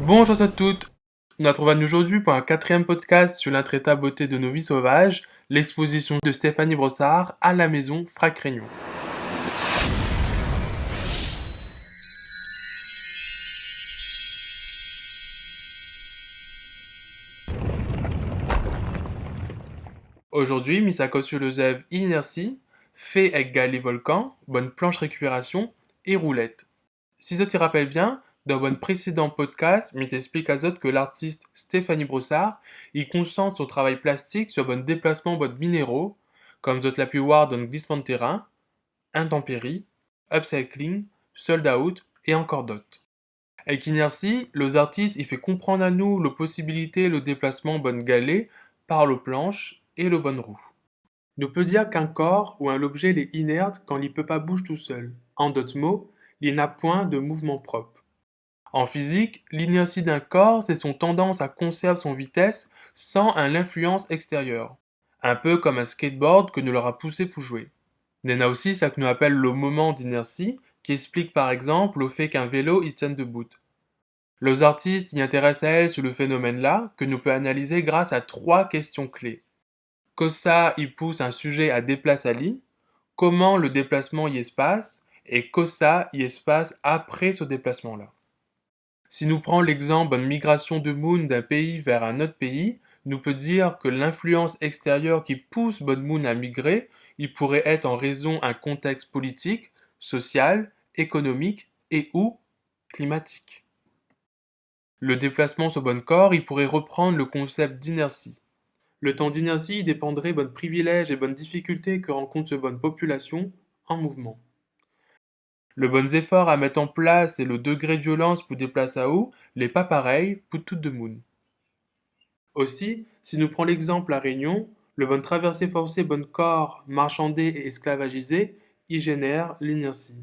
Bonjour à toutes, nous retrouvons aujourd'hui pour un quatrième podcast sur l'intraitable beauté de nos vies sauvages, l'exposition de Stéphanie Brossard à la maison Frac-Réunion. Aujourd'hui, Misako sur le Zève Inertie, fait égale les volcans, bonne planche récupération et roulette. Si ça te rappelle bien, dans un précédent podcast, je t'explique à Zot que l'artiste Stéphanie Brossard, il concentre son travail plastique sur bon déplacement de minéraux, comme Zot l'a pu voir dans le glissement de terrain, intempéries, upcycling, sold out et encore d'autres. Avec Inertie, les artistes il fait comprendre à nous la possibilité le déplacement bonne galée par le planche et le bonne roue. Nous peut dire qu'un corps ou un objet est inerte quand il peut pas bouger tout seul. En d'autres mots, il n'a point de mouvement propre. En physique, l'inertie d'un corps, c'est son tendance à conserver son vitesse sans l'influence extérieure. Un peu comme un skateboard que nous l'aura poussé pour jouer. Il y a aussi ça que nous appelle le moment d'inertie, qui explique par exemple le fait qu'un vélo y tienne debout. Les artistes y intéressent à elle sur le phénomène-là, que nous peut analyser grâce à trois questions clés. Cosa y pousse un sujet à déplacer à lit, comment le déplacement y espace, et cosa y espace après ce déplacement-là. Si nous prenons l'exemple d'une migration de Moon d'un pays vers un autre pays, nous peut dire que l'influence extérieure qui pousse Bon Moon à migrer, il pourrait être en raison d'un contexte politique, social, économique et ou climatique. Le déplacement sur bon corps, il pourrait reprendre le concept d'inertie. Le temps d'inertie dépendrait de privilèges et bonnes difficultés que rencontre ce bonne population en mouvement. Le bon effort à mettre en place et le degré de violence pour déplacer à où n'est pas pareil pour tout de monde. Aussi, si nous prenons l'exemple à Réunion, le bon traversée forcée bon corps marchandé et esclavagisé y génère l'inertie.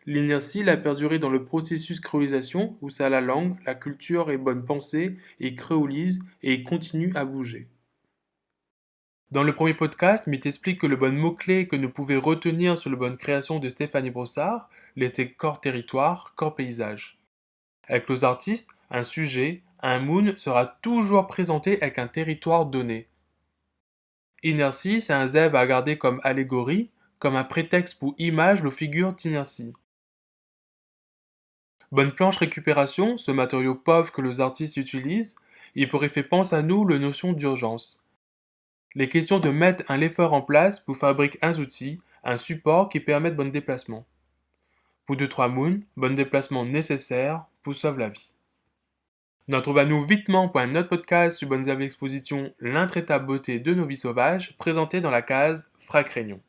L'inertie l'a perduré dans le processus créolisation où ça la langue, la culture et bonne pensée et créolise et continue à bouger. Dans le premier podcast, m'y t'explique que le bon mot-clé que nous pouvons retenir sur la bonne création de Stéphanie Brossard l'était corps territoire, corps paysage. Avec les artistes, un sujet, un moon sera toujours présenté avec un territoire donné. Inertie, c'est un zèbre à garder comme allégorie, comme un prétexte pour image le figure d'inertie. Bonne planche récupération, ce matériau pauvre que les artistes utilisent, il pourrait faire penser à nous la notion d'urgence. Les questions de mettre un effort en place pour fabriquer un outil, un support qui permette bon déplacement. Pour 2-3 moons, bon déplacement nécessaire pour sauver la vie. Nous retrouvons vitement pour un autre podcast sur Bonne Exposition, l'intraitable beauté de nos vies sauvages, présenté dans la case Frac-Réunion.